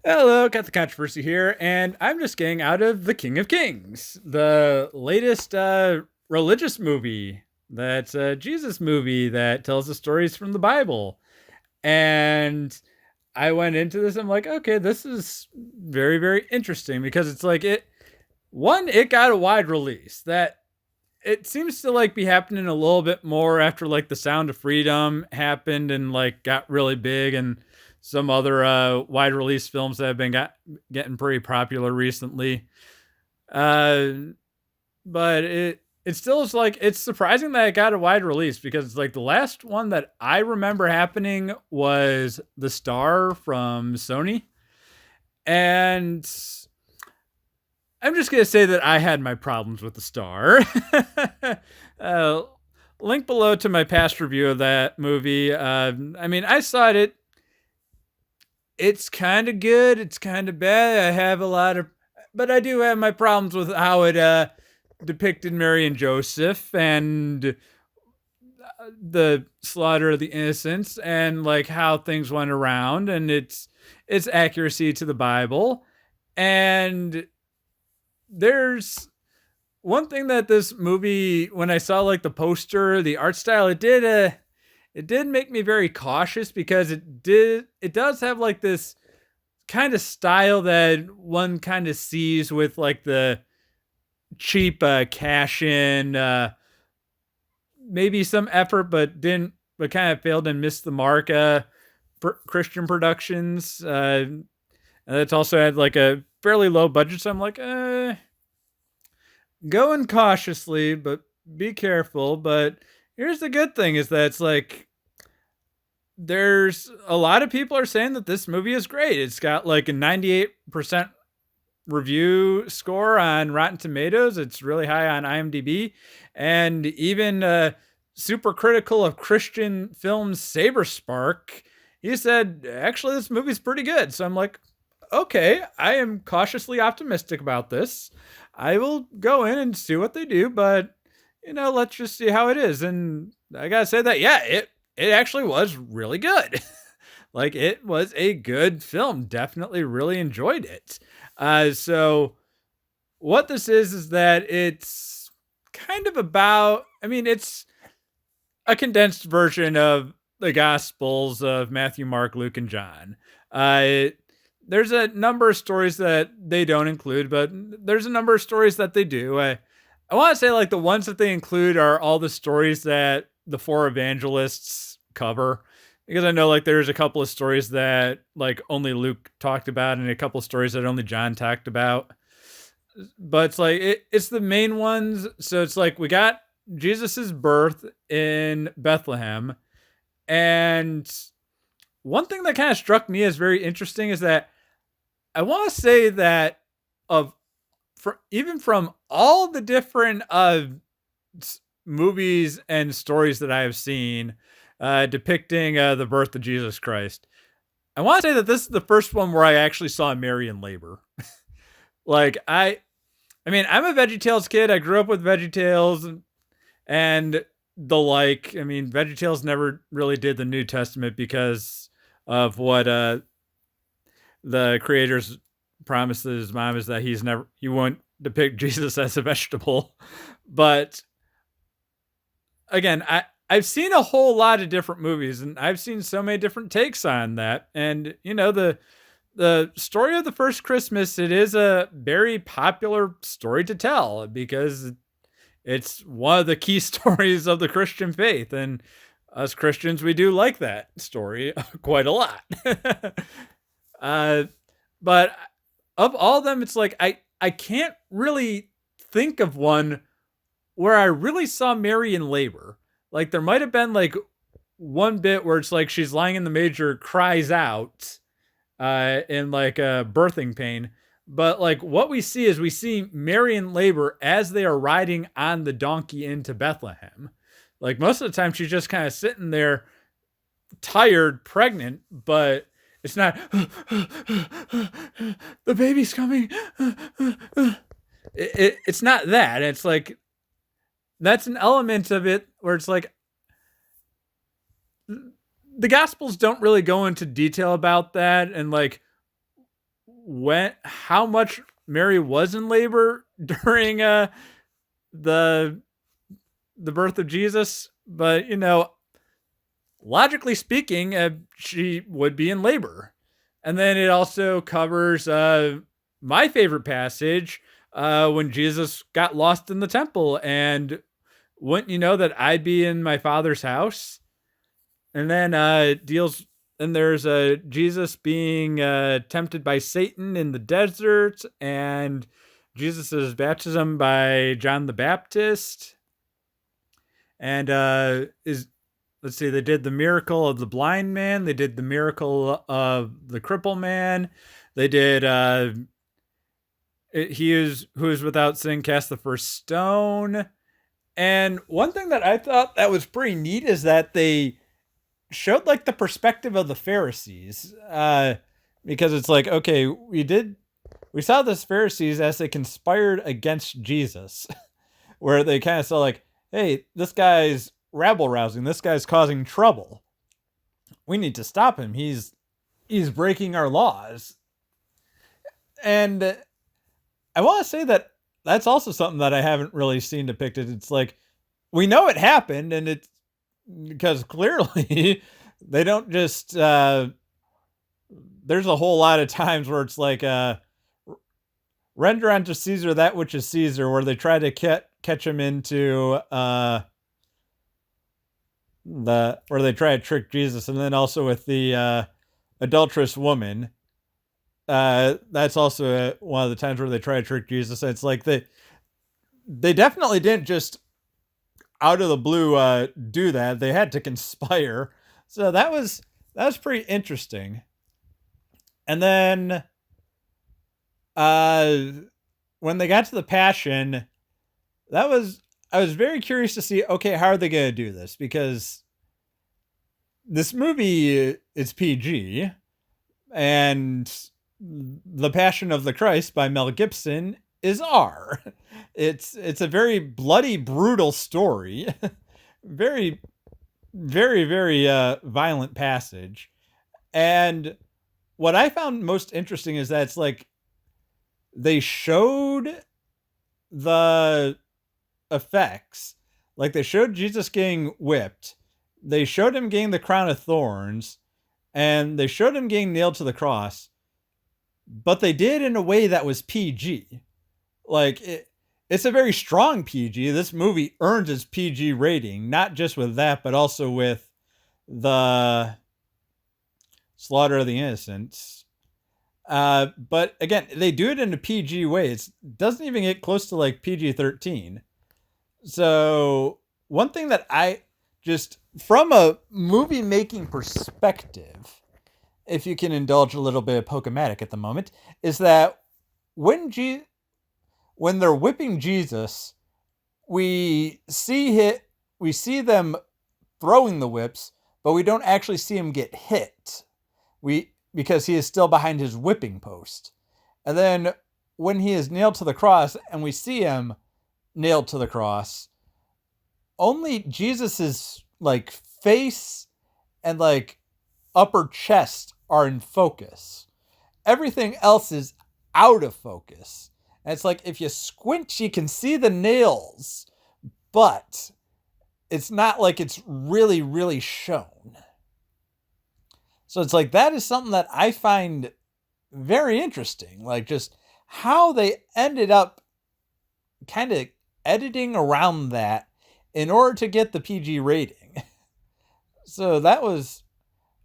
Hello, Catholiccontriversy here, and I'm just getting out of The King of Kings, the latest religious movie that's a Jesus movie that tells the stories from the Bible. And I went into this, I'm like, okay, this is very, very interesting because it's like it got a wide release. That it seems to like be happening a little bit more after like the Sound of Freedom happened and like got really big, and some other wide release films that have been getting pretty popular recently. Uh, but it still is like it's surprising that it got a wide release because it's like the last one that I remember happening was The Star from Sony, and I'm just gonna say that I had my problems with The Star. uh, Link below to my past review of that movie. I mean, I saw it. It's kind of good. It's kind of bad. I have a lot of, but I do have my problems with how it depicted Mary and Joseph and the slaughter of the innocents and like how things went around and its accuracy to the Bible. And there's one thing that this movie, when I saw like the poster, the art style, it did make me very cautious because it does have like this kind of style that one kind of sees with like the cheap cash in, maybe some effort but kind of failed and missed the mark, Christian productions, and it's also had like a fairly low budget, so I'm like, going cautiously, but be careful. But here's the good thing is that it's like there's a lot of people are saying that this movie is great. It's got like a 98% review score on Rotten Tomatoes. It's really high on IMDb, and even super critical of Christian films Saber Spark, he said actually this movie's pretty good. So I'm like, okay, I am cautiously optimistic about this. I will go in and see what they do, but let's just see how it is. And I gotta say that, yeah, it actually was really good. Like it was a good film. Definitely really enjoyed it. So what this is that it's kind of about. I mean, it's a condensed version of the Gospels of Matthew, Mark, Luke, and John. There's a number of stories that they don't include, but there's a number of stories that they do. I want to say like the ones that they include are all the stories that the four evangelists cover, because I know like there's a couple of stories that like only Luke talked about and a couple of stories that only John talked about. But it's like it's the main ones. So it's like we got Jesus's birth in Bethlehem, and one thing that kind of struck me as very interesting is that I want to say that of even from all the different movies and stories that I have seen depicting the birth of Jesus Christ, I want to say that this is the first one where I actually saw Mary in labor. Like I mean, I'm a VeggieTales kid. I grew up with VeggieTales and the like. I mean, VeggieTales never really did the New Testament because of what the creator's promised to his mom is that he won't depict Jesus as a vegetable. But again, I've seen a whole lot of different movies and I've seen so many different takes on that. And the story of the first Christmas, it is a very popular story to tell because it's one of the key stories of the Christian faith, and us Christians, we do like that story quite a lot. uh, but of all of them, it's like I can't really think of one where I really saw Mary in labor. Like there might have been like one bit where it's like she's lying in the manger, cries out in like a birthing pain. But like what we see is we see Mary in labor as they are riding on the donkey into Bethlehem. Like most of the time she's just kind of sitting there tired, pregnant, but it's not the baby's coming. It's not that. It's like that's an element of it where it's like the Gospels don't really go into detail about that and like how much Mary was in labor during the birth of Jesus, but logically speaking, she would be in labor. And then it also covers my favorite passage when Jesus got lost in the temple, and wouldn't you know that I'd be in my Father's house? And then deals and there's Jesus being tempted by Satan in the desert, and Jesus's baptism by John the Baptist, and is let's see, they did the miracle of the blind man, they did the miracle of the crippled man, they did he is who is without sin cast the first stone. And one thing that I thought that was pretty neat is that they showed like the perspective of the Pharisees, because it's like, okay, we saw the Pharisees as they conspired against Jesus, where they kind of saw like, hey, this guy's rabble rousing, this guy's causing trouble, we need to stop him, he's breaking our laws. And I want to say that that's also something that I haven't really seen depicted. It's like, we know it happened, and it's because clearly they don't just there's a whole lot of times where it's like render unto Caesar that which is Caesar, where they try to catch him into where they try to trick Jesus. And then also with the adulterous woman, that's also one of the times where they try to trick Jesus. It's like they definitely didn't just out of the blue do that. They had to conspire. So that was pretty interesting. And then when they got to the Passion, I was very curious to see, okay, how are they going to do this? Because this movie is PG, and The Passion of the Christ by Mel Gibson is R. It's a very bloody, brutal story. Very, very, very violent passage. And what I found most interesting is that it's like they showed the effects. Like they showed Jesus getting whipped. They showed him getting the crown of thorns. And they showed him getting nailed to the cross. But they did in a way that was PG. Like it's a very strong PG. This movie earns its PG rating, not just with that, but also with the slaughter of the innocents. But again, they do it in a PG way. It doesn't even get close to like PG-13. So one thing that I just, from a movie making perspective, if you can indulge a little bit of Pokematic at the moment, is that when they're whipping Jesus, we see them throwing the whips, but we don't actually see him get hit. Because he is still behind his whipping post. And then when he is nailed to the cross and we see him nailed to the cross, only Jesus's like face and like upper chest are in focus. Everything else is out of focus. And it's like, if you squint, you can see the nails, but it's not like it's really, really shown. So it's like, that is something that I find very interesting. Like just how they ended up kind of editing around that in order to get the PG rating. So that was,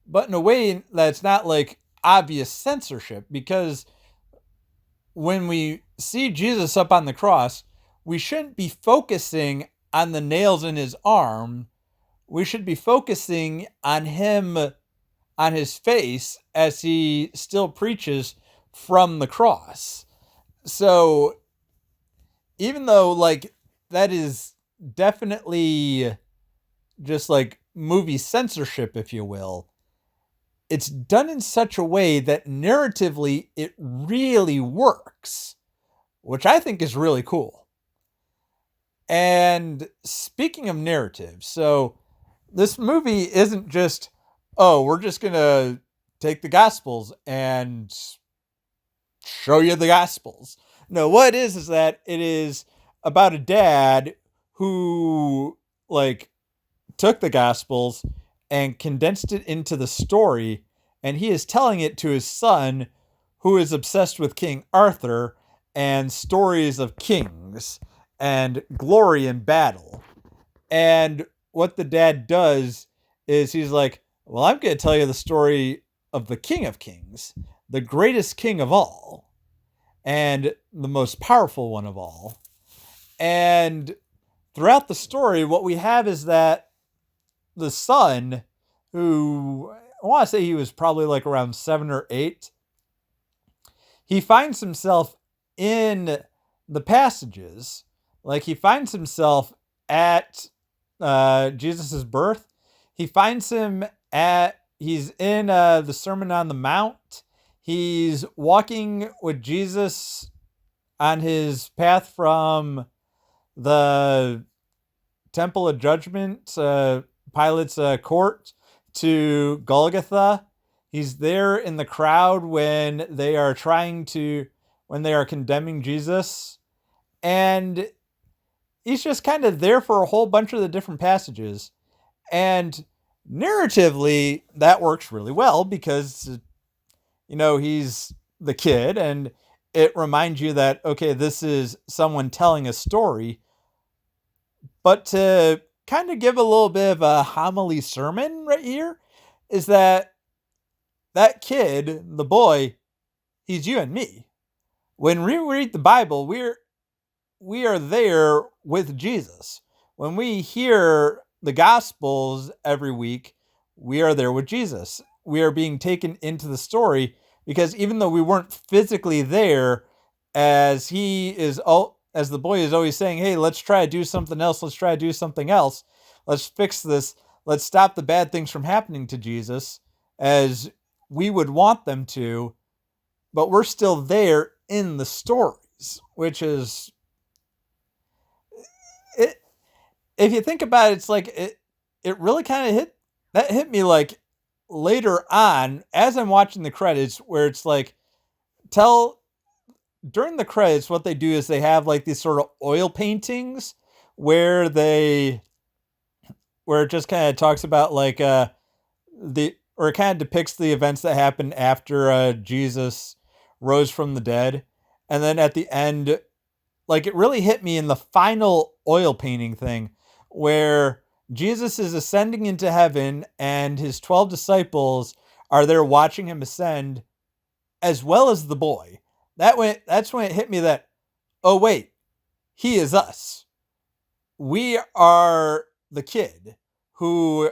but in a way that's not like obvious censorship, because when we see Jesus up on the cross, we shouldn't be focusing on the nails in his arm. We should be focusing on him, on his face, as he still preaches from the cross. So even though like that is definitely just like movie censorship, if you will, it's done in such a way that narratively it really works, which I think is really cool. And speaking of narrative, so this movie isn't just, oh, we're just going to take the Gospels and show you the Gospels. No, what it is that it is about a dad who like took the Gospels and condensed it into the story, and he is telling it to his son, who is obsessed with King Arthur and stories of kings and glory in battle. And what the dad does is he's like, well, I'm going to tell you the story of the King of Kings, the greatest king of all, and the most powerful one of all. And throughout the story, what we have is that the son, who I want to say he was probably like around 7 or 8, he finds himself in the passages. Like he finds himself at Jesus's birth. He's in the Sermon on the Mount. He's walking with Jesus on his path from the Temple of Judgment, Pilate's court, to Golgotha. He's there in the crowd when they are condemning Jesus. And he's just kind of there for a whole bunch of the different passages. And narratively, that works really well because, he's the kid and it reminds you that, okay, this is someone telling a story. But to kind of give a little bit of a homily sermon right here is that kid, the boy, he's you and me. When we read the Bible, we are there with Jesus. When we hear the Gospels every week, we are there with Jesus. We are being taken into the story because even though we weren't physically there, as the boy is always saying, hey, let's try to do something else. Let's try to do something else. Let's fix this. Let's stop the bad things from happening to Jesus as we would want them to, but we're still there in the stories, which is it. If you think about it, it's like it really kind of hit me like later on as I'm watching the credits, where it's like during the credits, what they do is they have like these sort of oil paintings where it just kind of talks about like it kind of depicts the events that happened after Jesus rose from the dead. And then at the end, like it really hit me in the final oil painting thing where Jesus is ascending into heaven and his 12 disciples are there watching him ascend, as well as the boy. That's when it hit me that, oh wait, he is us. We are the kid who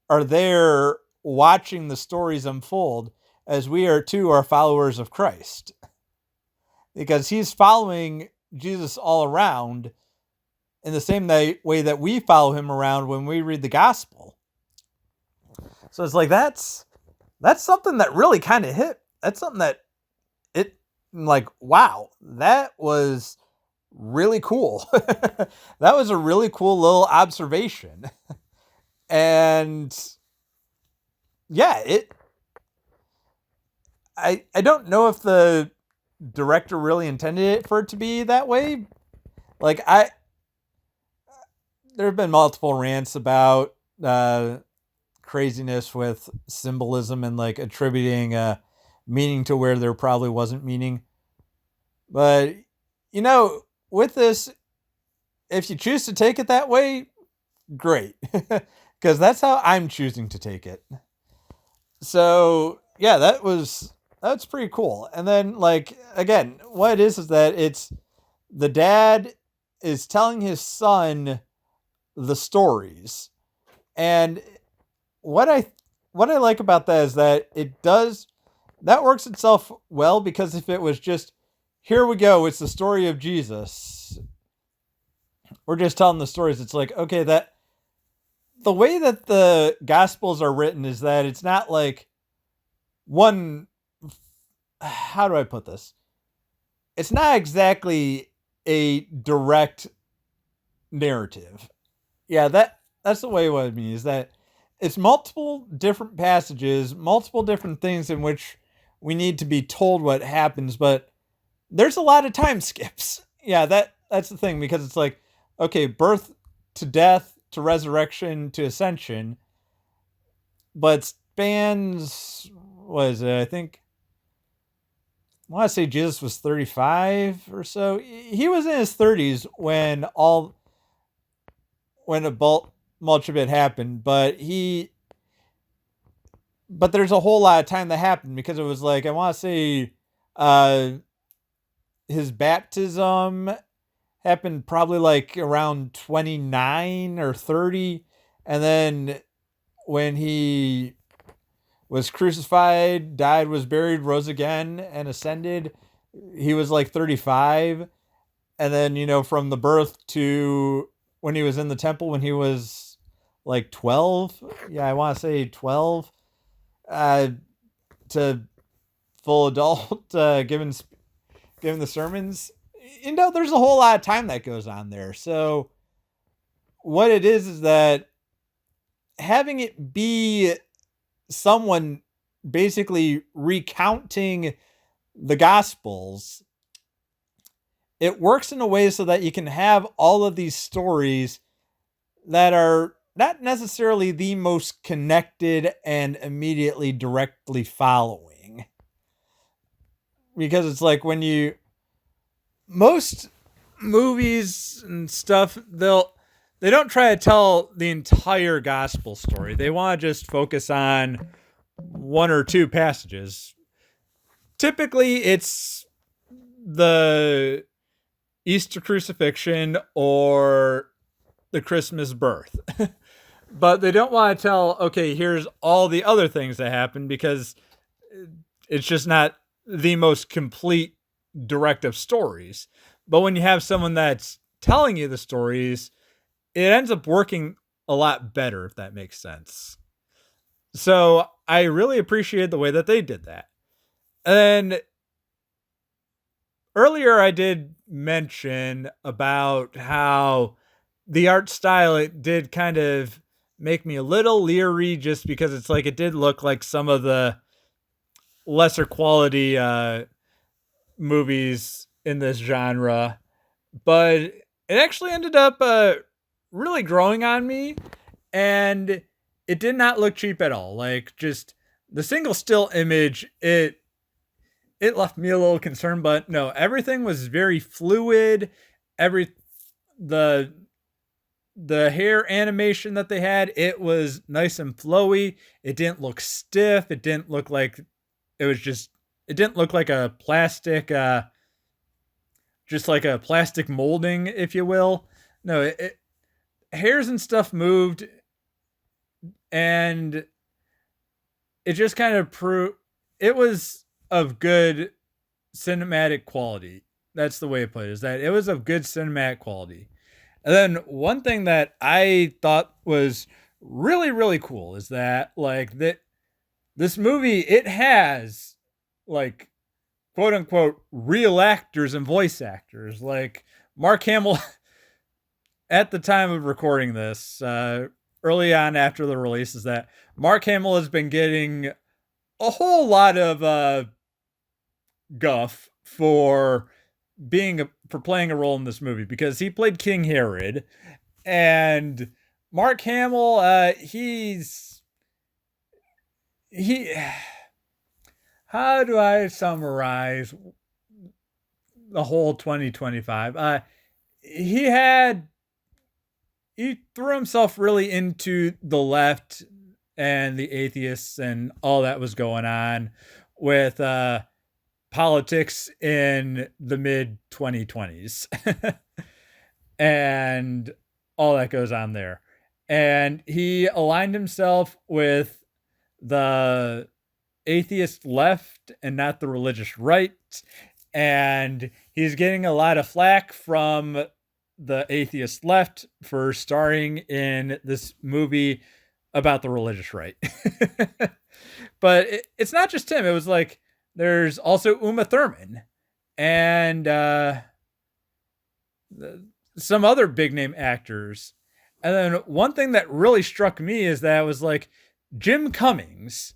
are there watching the stories unfold, as we are too are followers of Christ. Because he's following Jesus all around in the same way that we follow him around when we read the gospel. So it's like, that's something that really kind of hit. That's something that like, wow, that was really cool. That was a really cool little observation. And yeah, I don't know if the director really intended it for it to be that way. Like there have been multiple rants about craziness with symbolism and like attributing meaning to where there probably wasn't meaning. But with this, if you choose to take it that way, great. Because that's how I'm choosing to take it. So yeah, that's pretty cool. And then like, again, what it is that it's the dad is telling his son the stories. And what I like about that is that that works itself well, because if it was just, here we go, it's the story of Jesus, we're just telling the stories, it's like, okay, that the way that the Gospels are written is that it's not like how do I put this? It's not exactly a direct narrative. Yeah, that's the way what I mean is that it's multiple different passages, multiple different things in which we need to be told what happens, but there's a lot of time skips. Yeah, that's the thing, because it's like, okay, birth to death to resurrection to ascension, but spans, what is it? I want to say Jesus was 35 or so. He was in his 30s when a much of it happened, but there's a whole lot of time that happened, because it was like, I want to say uh his baptism happened probably like around 29 or 30, and then when he was crucified, died, was buried, rose again, and ascended, he was like 35. And then, from the birth to when he was in the temple, when he was like 12, yeah, I want to say 12, uh, to full adult, giving the sermons. There's a whole lot of time that goes on there. So what it is that having it be someone basically recounting the gospels, it works in a way so that you can have all of these stories that are not necessarily the most connected and immediately directly following. Because it's like, most movies and stuff, they don't try to tell the entire gospel story. They want to just focus on one or two passages. Typically, it's the Easter crucifixion or the Christmas birth. But they don't want to tell, okay, here's all the other things that happened, because it's just not the most complete direct of stories. But when you have someone that's telling you the stories, it ends up working a lot better, if that makes sense. So I really appreciated the way that they did that. And earlier I did mention about how the art style, it did kind of make me a little leery, just because it's like, it did look like some of the lesser quality movies in this genre, but it actually ended up really growing on me, and it did not look cheap at all. Like, just the single still image, it left me a little concerned, but no, everything was very fluid. The hair animation that they had, it was nice and flowy. It didn't look stiff. It didn't look like it didn't look like a plastic, just like a plastic molding, if you will. No, hairs and stuff moved, and it just kind of proved it was of good cinematic quality. That's the way to put it, is that it was of good cinematic quality. And then one thing that I thought was really, really cool is that, like, this movie, it has, like, quote unquote real actors and voice actors. Like, Mark Hamill, at the time of recording this, early on after the release, is that Mark Hamill has been getting a whole lot of guff for playing a role in this movie, because he played King Herod. And Mark Hamill, he how do I summarize the whole 2025? He threw himself really into the left and the atheists and all that was going on with politics in the mid 2020s and all that goes on there. And he aligned himself with the atheist left and not the religious right. And he's getting a lot of flack from the atheist left for starring in this movie about the religious right. But it's not just him. It was like, there's also Uma Thurman and some other big name actors. And then one thing that really struck me is that it was like Jim Cummings,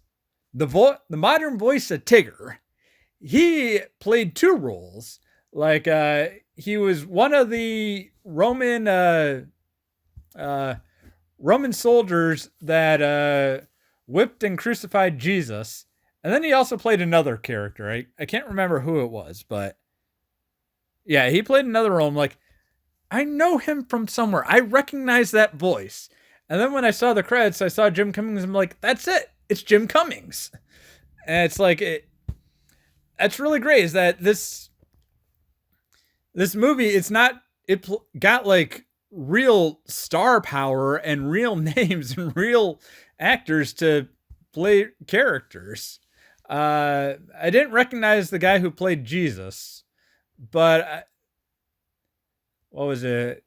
the modern voice of Tigger. he played two roles. Like he was one of the uh, Roman soldiers that whipped and crucified Jesus. And then he also played another character. I can't remember who it was, but yeah, he played another role. I'm like, I know him from somewhere. I recognize that voice. And then when I saw the credits, I saw Jim Cummings. I'm like, that's it. It's Jim Cummings. And it's like, that's really great. Is that this movie? It's not. Got like real star power and real names and real actors to play characters. I didn't recognize the guy who played Jesus, but what was it?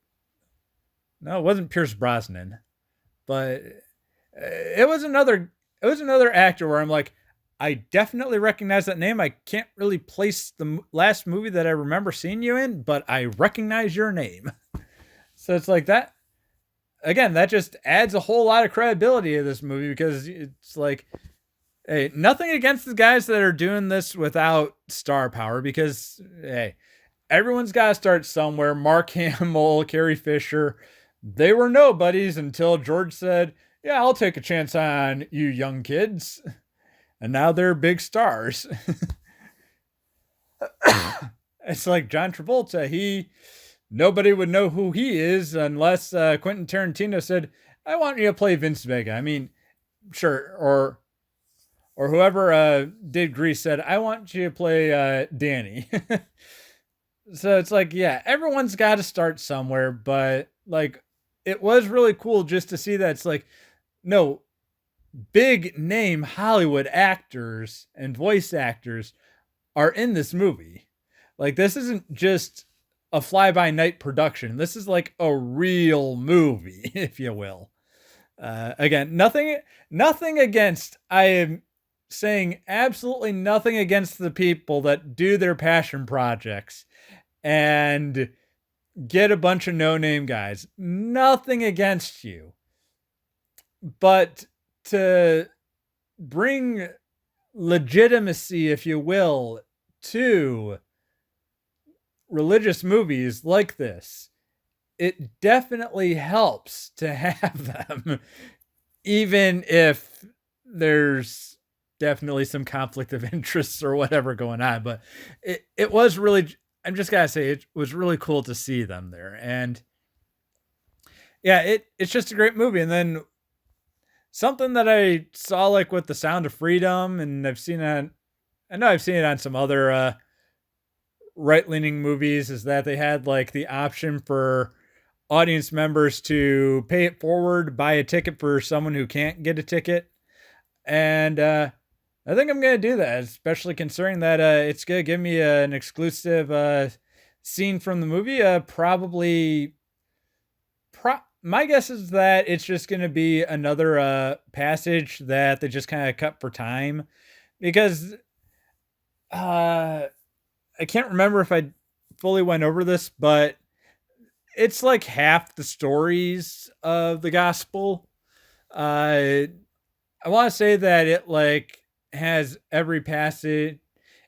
No, it wasn't Pierce Brosnan, but it was another. It was another actor where I'm like, I definitely recognize that name. I can't really place the last movie that I remember seeing you in, but I recognize your name. So it's like that. Again, that just adds a whole lot of credibility to this movie because it's like, hey, nothing against the guys that are doing this without star power because, hey, everyone's got to start somewhere. Mark Hamill, Carrie Fisher, they were nobodies until George said, yeah, I'll take a chance on you young kids. And now they're big stars. It's like John Travolta. Nobody would know who he is unless Quentin Tarantino said, I want you to play Vince Vega. I mean, sure. Or whoever did Grease said, I want you to play Danny. So it's like, yeah, everyone's got to start somewhere, but like, it was really cool just to see that it's like, no, big name Hollywood actors and voice actors are in this movie. Like, this isn't just a fly by night production. This is like a real movie, if you will. Again, nothing against, I am saying absolutely nothing against the people that do their passion projects and get a bunch of no-name guys. Nothing against you. But to bring legitimacy, if you will, to religious movies like this, it definitely helps to have them, even if there's definitely some conflict of interests or whatever going on. But it was really, I'm just gotta say, it was really cool to see them there. And yeah, it's just a great movie. And then something that I saw like with The Sound of Freedom, and I know I've seen it on some other right-leaning movies, is that they had like the option for audience members to pay it forward, buy a ticket for someone who can't get a ticket. And I think I'm going to do that, especially considering that it's going to give me an exclusive scene from the movie. My guess is that it's just going to be another passage that they just kind of cut for time, because I can't remember if I fully went over this, but it's like half the stories of the gospel. I want to say that it like has every passage.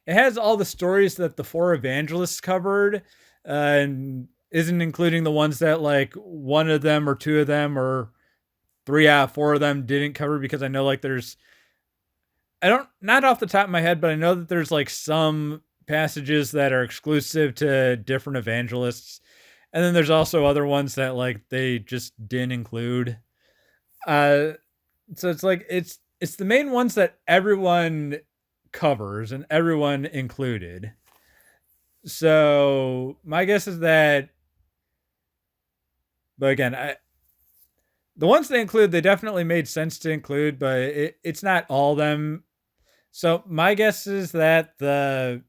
It has all the stories that the four evangelists covered, and isn't including the ones that like one of them or two of them or three out of four of them didn't cover, because I know like not off the top of my head, but I know that there's like some passages that are exclusive to different evangelists. And then there's also other ones that like they just didn't include. So it's like it's the main ones that everyone covers and everyone included. So my guess is that, but again, the ones they include, they definitely made sense to include, but it's not all of them. So my guess is that the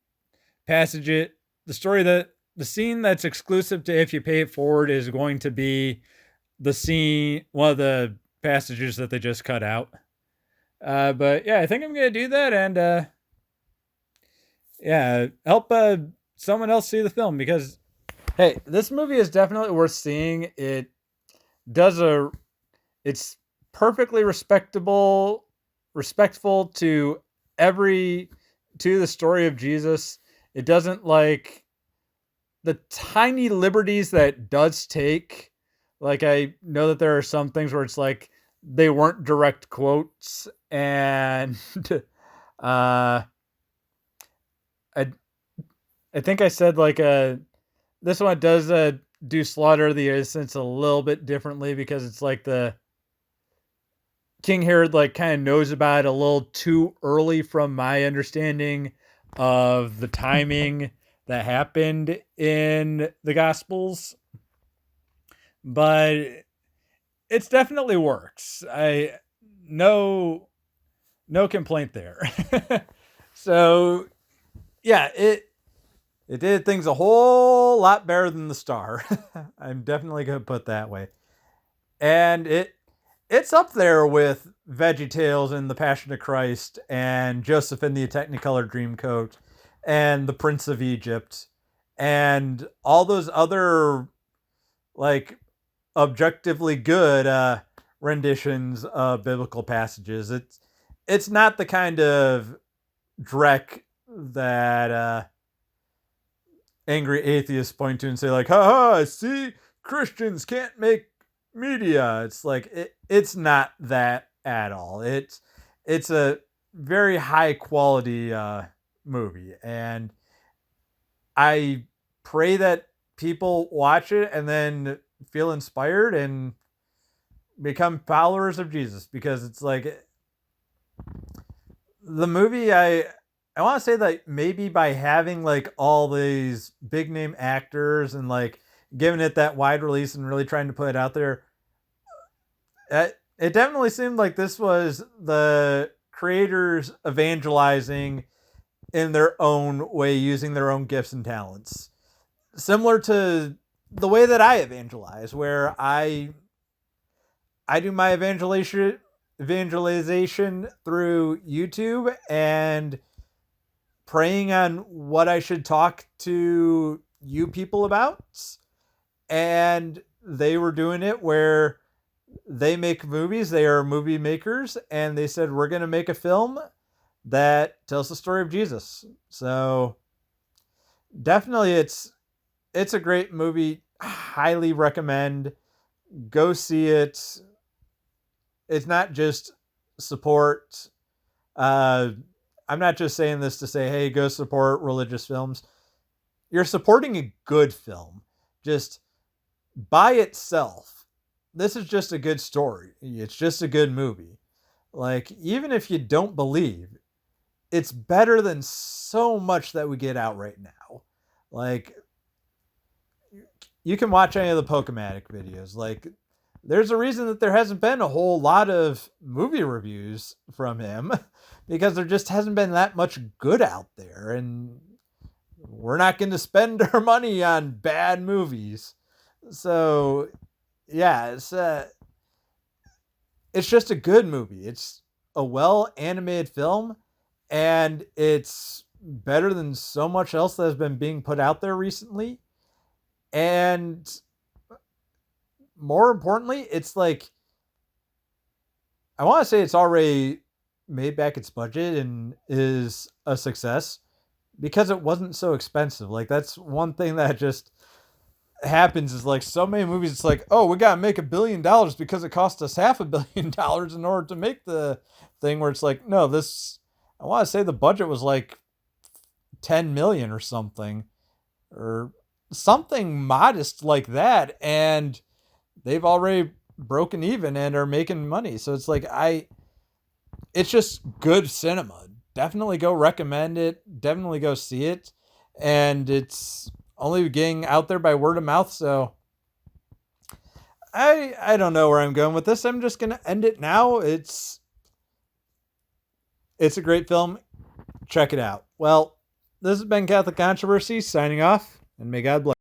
story that the scene that's exclusive to If You Pay It Forward is going to be one of the passages that they just cut out. But yeah, I think I'm going to do that, and yeah, help someone else see the film, because hey, this movie is definitely worth seeing. It's perfectly respectful to every to the story of Jesus. It doesn't like the tiny liberties that it does take. Like, I know that there are some things where it's like they weren't direct quotes, and uh, I I think I said like this one does do slaughter of the innocents a little bit differently, because it's like the King Herod like kind of knows about it a little too early from my understanding of the timing that happened in the Gospels, but it's definitely works. I no no complaint there. So yeah, it did things a whole lot better than the Star. I'm definitely gonna put that way. And it's up there with VeggieTales and The Passion of Christ and Joseph and the Technicolor Dreamcoat and The Prince of Egypt and all those other like objectively good renditions of biblical passages. It's not the kind of dreck that angry atheists point to and say like, "Ha ha! See, Christians can't make media." It's like it's not that at all. It's a very high quality movie, and I pray that people watch it and then feel inspired and become followers of Jesus, because it's like the movie. I want to say that maybe by having like all these big name actors and like giving it that wide release and really trying to put it out there, it definitely seemed like this was the creators evangelizing in their own way, using their own gifts and talents, similar to the way that I evangelize, where I do my evangelization through YouTube and praying on what I should talk to you people about. And they were doing it where they make movies, they are movie makers, and they said, we're going to make a film that tells the story of Jesus. So definitely it's a great movie. Highly recommend. Go see it. It's not just support. I'm not just saying this to say, hey, go support religious films. You're supporting a good film. Just by itself, this is just a good story. It's just a good movie. Like, even if you don't believe, it's better than so much that we get out right now. Like, you can watch any of the Pokematic videos. Like, there's a reason that there hasn't been a whole lot of movie reviews from him, because there just hasn't been that much good out there, and we're not going to spend our money on bad movies. So yeah, it's just a good movie. It's a well animated film, and it's better than so much else that has been being put out there recently. And more importantly, it's like, I want to say it's already made back its budget and is a success because it wasn't so expensive. Like, that's one thing that just happens, is like so many movies, it's like, oh, we got to make $1 billion because it cost us $500 million in order to make the thing, where it's like, no, this, I want to say the budget was like 10 million or something modest like that, and they've already broken even and are making money. So it's like, it's just good cinema. Definitely go recommend it. Definitely go see it. And it's only getting out there by word of mouth. So I don't know where I'm going with this. I'm just going to end it now. It's a great film. Check it out. Well, this has been Catholic Controversy signing off, and may God bless.